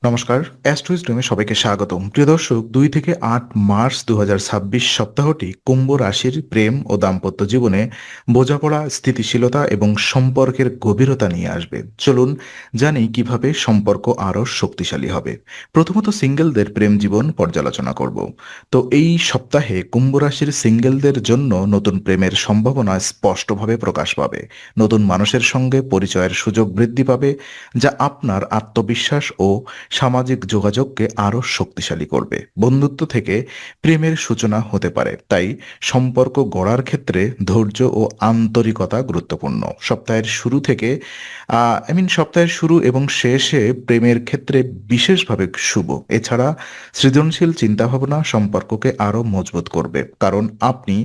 নমস্কার, অ্যাস্ট্রোইজডমে সবাইকে স্বাগতম। প্রিয় দর্শক, 2 থেকে 8 মার্চ 2026 সপ্তাহটি কুম্ভ রাশির প্রেম ও দাম্পত্য জীবনে বোঝাপড়া, স্থিতিশীলতা এবং সম্পর্কের গভীরতা নিয়ে আসবে। চলুন জানি কিভাবে সম্পর্ক আরও শক্তিশালী হবে। প্রথমত সিঙ্গেলদের প্রেম জীবন পর্যালোচনা করব। তো এই সপ্তাহে কুম্ভ রাশির সিঙ্গেলদের জন্য নতুন প্রেমের সম্ভাবনা স্পষ্টভাবে প্রকাশ পাবে। নতুন মানুষের সঙ্গে পরিচয়ের সুযোগ বৃদ্ধি পাবে, যা আপনার আত্মবিশ্বাস ও সামাজিক যোগাযোগকে আরও শক্তিশালী করবে। বন্ধুত্ব থেকে প্রেমের সূচনা হতে পারে, তাই সম্পর্ক গড়ার ক্ষেত্রে ধৈর্য ও আন্তরিকতা গুরুত্বপূর্ণ। সপ্তাহের শুরু এবং শেষে প্রেমের ক্ষেত্রে বিশেষভাবে শুভ। এছাড়া সৃজনশীল চিন্তাভাবনা সম্পর্ককে আরও মজবুত করবে, কারণ আপনি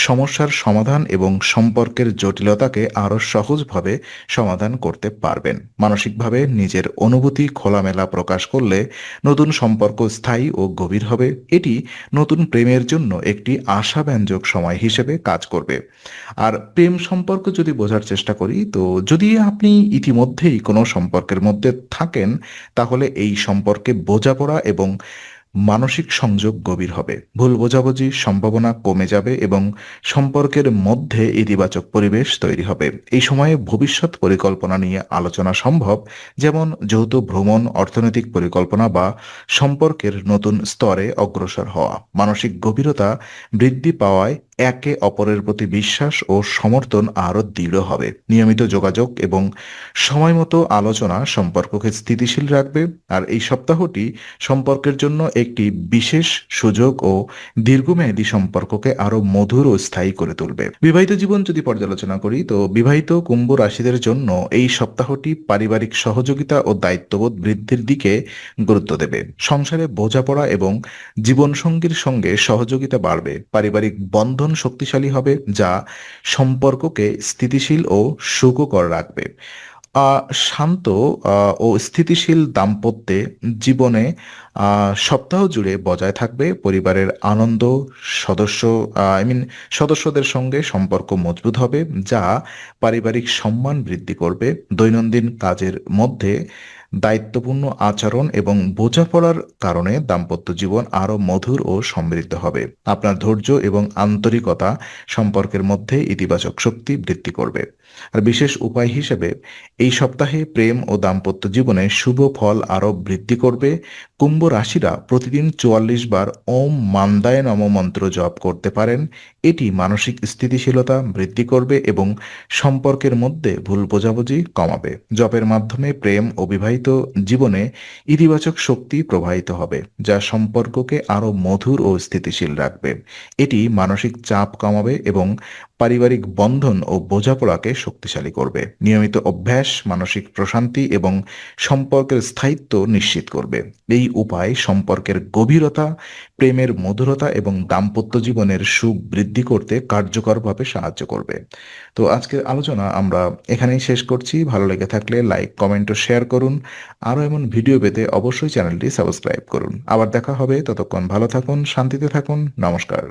সমস্যার সমাধান এবং সম্পর্কের জটিলতাকে আরও সহজভাবে সমাধান করতে পারবেন। মানসিকভাবে নিজের অনুভূতি খোলামেলা প্রকাশ করলে নতুন সম্পর্ক স্থায়ী ও গভীর হবে। এটি নতুন প্রেমের জন্য একটি আশাব্যঞ্জক সময় হিসেবে কাজ করবে। আর প্রেম সম্পর্ক যদি বোঝার চেষ্টা করি, তো যদি আপনি ইতিমধ্যেই কোনো সম্পর্কের মধ্যে থাকেন, তাহলে এই সম্পর্কে বোঝাপড়া এবং মানসিক সংযোগ গভীর হবে। ভুল বোঝাবুঝির সম্ভাবনা কমে যাবে এবং সম্পর্কের মধ্যে ইতিবাচক পরিবেশ তৈরি হবে। এই সময়ে ভবিষ্যৎ পরিকল্পনা নিয়ে আলোচনা সম্ভব, যেমন যৌথ ভ্রমণ, অর্থনৈতিক পরিকল্পনা বা সম্পর্কের নতুন স্তরে অগ্রসর হওয়া। মানসিক গভীরতা বৃদ্ধি পাওয়ায় একে অপরের প্রতি বিশ্বাস ও সমর্থন আরও দৃঢ় হবে। নিয়মিত যোগাযোগ এবং সময়মতো আলোচনা সম্পর্ককে স্থিতিশীল রাখবে। আর এই সপ্তাহটি সম্পর্কের জন্য একটি বিশেষ সুযোগ ও দীর্ঘমেয়াদী সম্পর্ককে আরো মধুর ও স্থায়ী করে তুলবে। বিবাহিত জীবন যদি পর্যালোচনা করি, তো বিবাহিত কুম্ভ রাশিদের জন্য এই সপ্তাহটি পারিবারিক সহযোগিতা ও দায়িত্ববোধ বৃদ্ধির দিকে গুরুত্ব দেবে। সংসারে বোঝাপড়া এবং জীবনসঙ্গীর সঙ্গে সহযোগিতা বাড়বে। পারিবারিক বন্ধন শক্তিশালী হবে, যা সম্পর্ককে স্থিতিশীল ও সুখকর রাখবে। শান্ত ও স্থিতিশীল দাম্পত্যে জীবনে সপ্তাহ জুড়ে বজায় থাকবে। পরিবারের আনন্দ, সদস্য আই মিন সদস্যদের সঙ্গে সম্পর্ক মজবুত হবে, যা পারিবারিক সম্মান বৃদ্ধি করবে। দৈনন্দিন কাজের মধ্যে দায়িত্বপূর্ণ আচরণ এবং বোঝাপড়ার কারণে দাম্পত্য জীবন আরও মধুর ও সমৃদ্ধ হবে। আপনার ধৈর্য এবং আন্তরিকতা সম্পর্কের মধ্যে ইতিবাচক শক্তি বৃদ্ধি করবে। আর বিশেষ উপায় হিসেবে এই সপ্তাহে প্রেম ও দাম্পত্য জীবনে শুভ ফল আরও বৃদ্ধি করবে। কুম্ভ রাশিরা প্রতিদিন 44 বার ওম মান্দায় নম মন্ত্র জপ করতে পারেন। এটি মানসিক স্থিতিশীলতা বৃদ্ধি করবে এবং সম্পর্কের মধ্যে ভুল বোঝাবুঝি কমাবে। জপের মাধ্যমে প্রেম ও বিবাহিত জীবনে ইতিবাচক শক্তি প্রবাহিত হবে, যা সম্পর্ককে আরও মধুর ও স্থিতিশীল রাখবে। এটি মানসিক চাপ কমাবে এবং পারিবারিক বন্ধন ও বোঝাপড়াকে শক্তিশালী করবে। নিয়মিত অভ্যাস মানসিক প্রশান্তি এবং সম্পর্কের স্থায়িত্ব নিশ্চিত করবে। এই উপায় সম্পর্কের গভীরতা, প্রেমের মধুরতা এবং দাম্পত্য জীবনের সুখ বৃদ্ধি করতে কার্যকরভাবে সাহায্য করবে। তো আজকের আলোচনা আমরা এখানেই শেষ করছি। ভালো লেগে থাকলে লাইক, কমেন্ট ও শেয়ার করুন। আরও এমন ভিডিও পেতে অবশ্যই চ্যানেলটি সাবস্ক্রাইব করুন। আবার দেখা হবে, ততক্ষণ ভালো থাকুন, শান্তিতে থাকুন। নমস্কার।